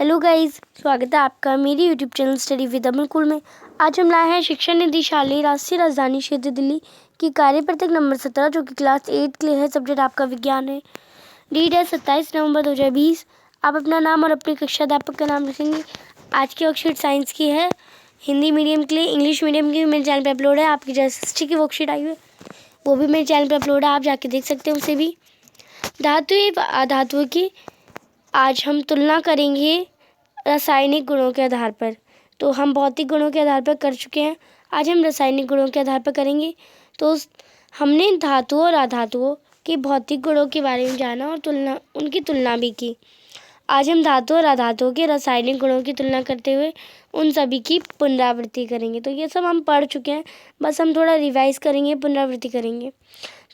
Hello guys, स्वागत है आपका मेरी यूट्यूब चैनल स्टडी विद अमन कुल में। आज हम लाए हैं शिक्षा निदेशालय राष्ट्रीय राजधानी क्षेत्र दिल्ली की कार्यपत्रक नंबर 17 जो कि क्लास 8 के लिए है। सब्जेक्ट आपका विज्ञान है। डेट है 27 नवंबर 2020। आप अपना नाम और अपनी कक्षा अध्यापक का नाम लिखेंगे। आज की वर्कशीट साइंस की है, हिंदी मीडियम के लिए। इंग्लिश मीडियम की मेरे चैनल पर अपलोड है। आपकी जो हिस्ट्री की वर्कशीट आई है वो भी मेरे चैनल पर अपलोड है, आप जाके देख सकते हैं उसे भी। धातु एवं अधातुओं की आज हम तुलना करेंगे रासायनिक गुणों के आधार पर। तो हम भौतिक गुणों के आधार पर कर चुके हैं, आज हम रासायनिक गुणों के आधार पर करेंगे। तो हमने धातुओं और अधातुओं के भौतिक गुणों के बारे में जाना और उनकी तुलना भी की। आज हम धातु और अधातुओं के रासायनिक गुणों की तुलना करते हुए उन सभी की पुनरावृत्ति करेंगे। तो ये सब हम पढ़ चुके हैं, बस हम थोड़ा रिवाइज करेंगे, पुनरावृत्ति करेंगे।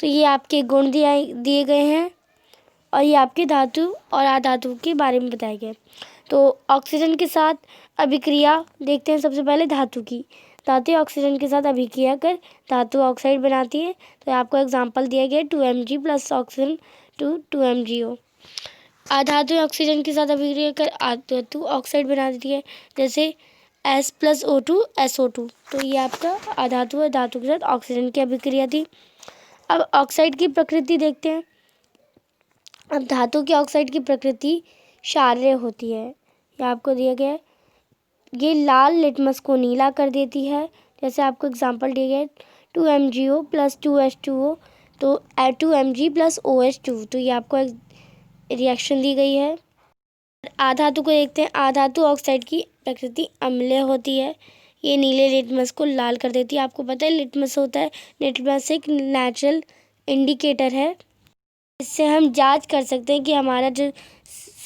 तो ये आपके गुण दिए गए हैं और ये आपके धातु और अधातु के बारे में बताया गया है। तो ऑक्सीजन के साथ अभिक्रिया देखते हैं। सबसे पहले धातु की। धातु ऑक्सीजन के साथ अभिक्रिया कर धातु ऑक्साइड बनाती है। तो आपको एग्जांपल दिया गया है 2Mg plus oxygen to 2MgO। अधातु ऑक्सीजन के साथ अभिक्रिया कर धातु ऑक्साइड बना देती है, जैसे S प्लस O2 SO2। तो ये आपका अधातु और धातु के साथ ऑक्सीजन की अभिक्रिया थी। अब ऑक्साइड की प्रकृति देखते हैं। अब धातु की ऑक्साइड की प्रकृति क्षारीय होती है। ये आपको दिया गया है। ये लाल लिटमस को नीला कर देती है, जैसे आपको एग्जांपल दिया गया है 2MgO प्लस 2H2O, तो 2Mg प्लस OH2। तो ये आपको रिएक्शन दी गई है। आधातु को देखते हैं। आधातु ऑक्साइड की प्रकृति अम्लीय होती है। ये नीले लिटमस को लाल कर देती है। आपको पता है लिटमस होता है, लिटमस एक नेचुरल इंडिकेटर है। इससे हम जांच कर सकते हैं कि हमारा जो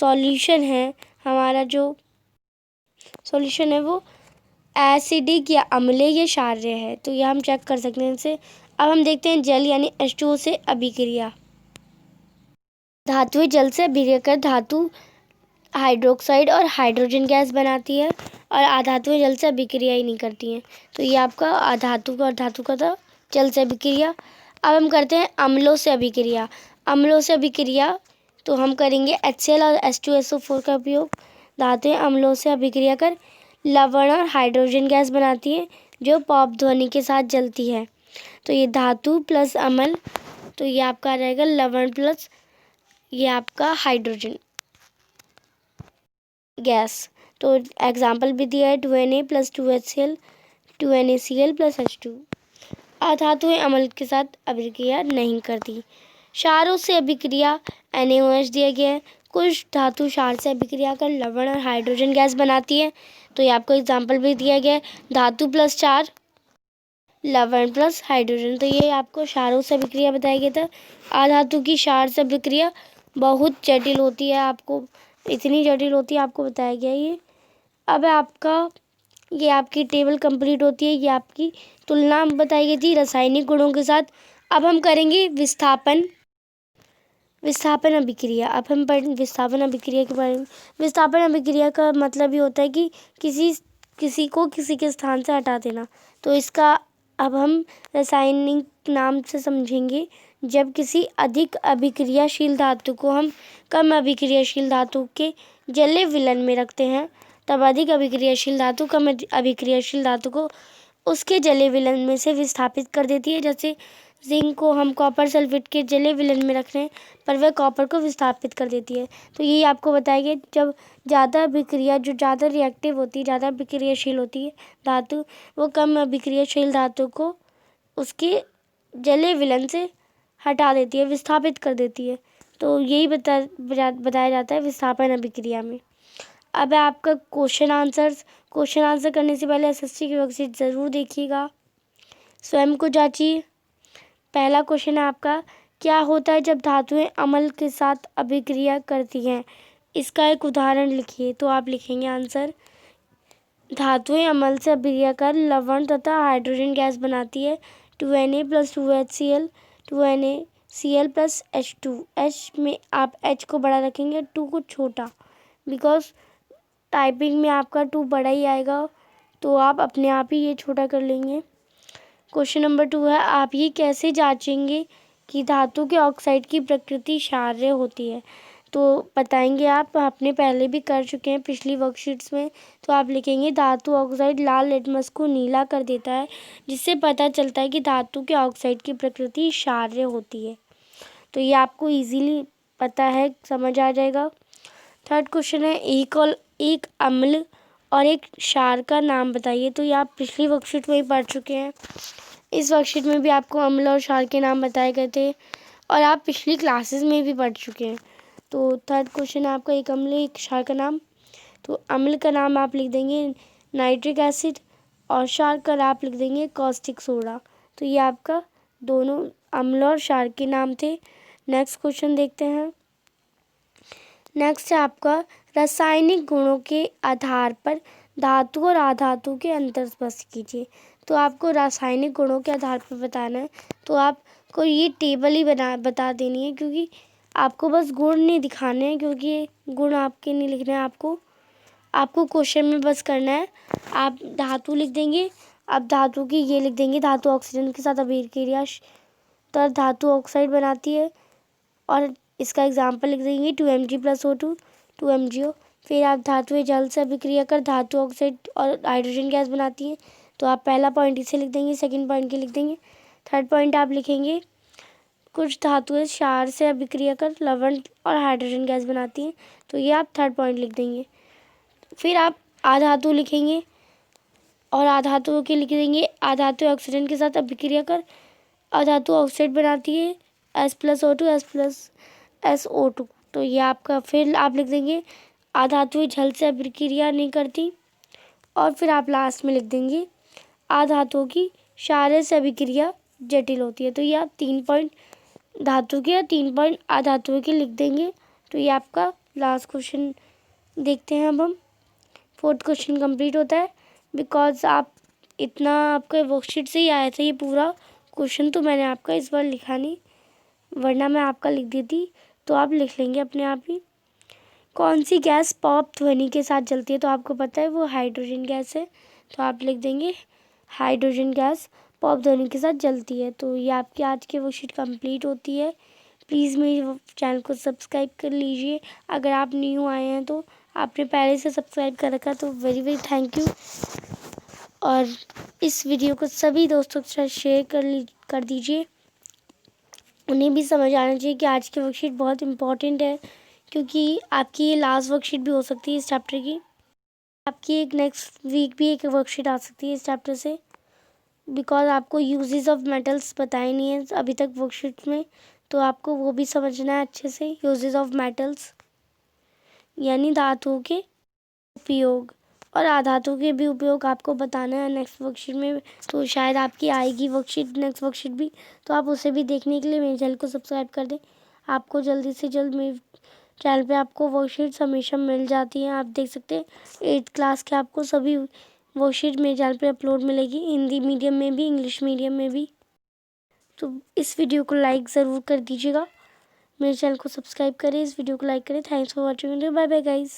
सॉल्यूशन है वो एसिडिक या अम्लीय या क्षारीय है। तो ये हम चेक कर सकते हैं इनसे। अब हम देखते हैं जल यानी H2O से अभिक्रिया। धातुएं जल से अभिक्रिया कर धातु हाइड्रोक्साइड और हाइड्रोजन गैस बनाती है और अधातुएं जल से अभिक्रिया ही नहीं करती हैं। तो ये आपका अधातु और धातु का था, जल से अभिक्रिया। अब हम करते हैं अम्लों से अभिक्रिया। अम्लों से अभिक्रिया तो हम करेंगे HCl और H2SO4 का उपयोग। धातुएं अम्लों से अभिक्रिया कर लवण और हाइड्रोजन गैस बनाती है जो पॉप ध्वनि के साथ जलती है। तो ये धातु प्लस अम्ल, तो ये आपका रहेगा लवण प्लस ये आपका हाइड्रोजन गैस। तो एग्जाम्पल भी दिया है 2Na plus 2HCl 2NaCl plus H2। अधातुएं अम्ल के साथ अभिक्रिया नहीं करती। क्षारों से अभिक्रिया NaOH दिया गया है। कुछ धातु क्षार से अभिक्रिया कर लवण और हाइड्रोजन गैस बनाती है। तो ये आपको एग्जाम्पल भी दिया गया है धातु प्लस क्षार लवण प्लस हाइड्रोजन। तो ये आपको क्षारों से अभिक्रिया बताया गया था। अधातु की क्षार से अभिक्रिया बहुत जटिल होती है, आपको इतनी जटिल होती है, आपको बताया गया ये। अब ये आपकी टेबल कंप्लीट होती है। ये आपकी तुलना बताई गई थी रासायनिक गुणों के साथ। अब हम करेंगे विस्थापन अभिक्रिया। अब हम विस्थापन अभिक्रिया के बारे में। विस्थापन अभिक्रिया का मतलब ये होता है कि किसी को किसी के स्थान से हटा देना। तो इसका अब हम रासायनिक नाम से समझेंगे। जब किसी अधिक अभिक्रियाशील धातु को हम कम अभिक्रियाशील धातु के जलीय विलयन में रखते हैं, तब अधिक अभिक्रियाशील धातु कम अभिक्रियाशील धातु को उसके जलीय विलयन में से विस्थापित कर देती है। जैसे जिंक को हम कॉपर सल्फेट के जलीय विलयन में रख रहे हैं, पर वह कॉपर को विस्थापित कर देती है। तो ये आपको बताएंगे जब ज़्यादा अभिक्रिया जो ज़्यादा रिएक्टिव होती है, ज़्यादा अभिक्रियाशील होती है धातु, वो कम अभिक्रियाशील धातु को उसके जलीय विलयन से हटा देती है, विस्थापित कर देती है। तो यही बताया जाता है विस्थापन अभिक्रिया में। अब आपका क्वेश्चन आंसर करने से पहले SST की वर्कशीट ज़रूर देखिएगा, स्वयं को जांचिए। पहला क्वेश्चन है आपका, क्या होता है जब धातुएं अम्ल के साथ अभिक्रिया करती हैं? इसका एक उदाहरण लिखिए। तो आप लिखेंगे आंसर, धातुएं अम्ल से अभिक्रिया कर लवण तथा हाइड्रोजन गैस बनाती है 2Na plus 2HCl 2NaCl plus H2। H में आप H को बड़ा रखेंगे, 2 को छोटा, बिकॉज टाइपिंग में आपका 2 बड़ा ही आएगा, तो आप अपने आप ही ये छोटा कर लेंगे। क्वेश्चन नंबर 2 है, आप ये कैसे जांचेंगे कि धातु के ऑक्साइड की प्रकृति क्षारीय होती है? तो बताएंगे आप आपने पहले भी कर चुके हैं पिछली वर्कशीट्स में। तो आप लिखेंगे धातु ऑक्साइड लाल लिटमस को नीला कर देता है, जिससे पता चलता है कि धातु के ऑक्साइड की प्रकृति क्षारीय होती है। तो ये आपको इजीली पता है, समझ आ जाएगा। थर्ड क्वेश्चन है एक अम्ल और एक क्षार का नाम बताइए। तो ये आप पिछली वर्कशीट में ही पढ़ चुके हैं। इस वर्कशीट में भी आपको अम्ल और क्षार के नाम बताए गए थे और आप पिछली क्लासेस में भी पढ़ चुके हैं। तो थर्ड क्वेश्चन है आपका एक अम्ल एक क्षार का नाम। तो अम्ल का नाम आप लिख देंगे नाइट्रिक एसिड और क्षार का आप लिख देंगे कॉस्टिक सोडा। तो ये आपका दोनों अम्ल और क्षार के नाम थे। नेक्स्ट क्वेश्चन देखते हैं। नेक्स्ट है आपका रासायनिक गुणों के आधार पर धातु और अधातु के अंतर स्पष्ट कीजिए। तो आपको रासायनिक गुणों के आधार पर बताना है। तो आपको ये टेबल ही बता देनी है, क्योंकि आपको बस गुण नहीं दिखाने हैं, क्योंकि ये गुण आपके नहीं लिखने हैं। आपको क्वेश्चन में बस करना है। आप धातु लिख देंगे। अब धातु की ये लिख देंगे धातु ऑक्सीजन के साथ अभिक्रिया तर धातु ऑक्साइड बनाती है, और इसका एग्जाम्पल लिख देंगे 2Mg+O2 2MgO। फिर आप धातु जल से अभिक्रिया कर धातु ऑक्साइड और हाइड्रोजन गैस बनाती है। तो आप पहला पॉइंट इसे लिख देंगे, सेकंड पॉइंट के लिख देंगे। थर्ड पॉइंट आप लिखेंगे कुछ धातुएं क्षार से अभिक्रिया कर लवण और हाइड्रोजन गैस बनाती हैं। तो ये आप थर्ड पॉइंट लिख देंगे। फिर आप आधातु लिखेंगे और आधातुओं के लिख देंगे आधातु ऑक्सीजन के साथ अभिक्रिया कर अधातु ऑक्साइड बनाती है H+O2 SO2। तो ये आपका फिर आप लिख देंगे आधातु जल से अभिक्रिया नहीं करती, और फिर आप लास्ट में लिख देंगे आधातुओं की क्षार से अभिक्रिया जटिल होती है। तो ये आप 3 पॉइंट धातु के या 3 पॉइंट अधातुओं के लिख देंगे। तो ये आपका लास्ट क्वेश्चन देखते हैं अब हम। फोर्थ क्वेश्चन कंप्लीट होता है। बिकॉज आप इतना आपके वर्कशीट से ही आया था ये पूरा क्वेश्चन, तो मैंने आपका इस बार लिखा नहीं, वरना मैं आपका लिख देती। तो आप लिख लेंगे अपने आप ही। कौन सी गैस पॉप ध्वनि के साथ जलती है? तो आपको पता है वो हाइड्रोजन गैस है। तो आप लिख देंगे हाइड्रोजन गैस पॉप ध्वनि के साथ जलती है। तो ये आपकी आज की वर्कशीट कंप्लीट होती है। प्लीज़ मेरे चैनल को सब्सक्राइब कर लीजिए। अगर आप न्यू आए हैं तो आपने पहले से सब्सक्राइब कर रखा, तो वेरी वेरी थैंक यू। और इस वीडियो को सभी दोस्तों के साथ शेयर कर दीजिए। उन्हें भी समझ आना चाहिए कि आज की वर्कशीट बहुत इम्पॉर्टेंट है, क्योंकि आपकी ये लास्ट वर्कशीट भी हो सकती है इस चैप्टर की। आपकी एक नेक्स्ट वीक भी एक वर्कशीट आ सकती है इस चैप्टर से, बिकॉज आपको यूजेस ऑफ मेटल्स बताए नहीं है अभी तक वर्कशीट में। तो आपको वो भी समझना है अच्छे से। यूजेस ऑफ मेटल्स यानी धातुओं के उपयोग और अधातु के भी उपयोग आपको बताना है नेक्स्ट वर्कशीट में। तो शायद आपकी आएगी वर्कशीट नेक्स्ट वर्कशीट भी, तो आप उसे भी देखने के लिए मेरे चैनल को सब्सक्राइब कर दें। आपको जल्दी से जल्द मेरे चैनल पे आपको वर्कशीट्स हमेशा मिल जाती हैं। आप देख सकते हैं 8th क्लास के आपको सभी वर्कशीट मेरे चैनल पे अपलोड मिलेगी, हिंदी मीडियम में भी इंग्लिश मीडियम में भी। तो इस वीडियो को लाइक ज़रूर कर दीजिएगा। मेरे चैनल को सब्सक्राइब करें, इस वीडियो को लाइक करें। Thanks for watching. Bye bye guys.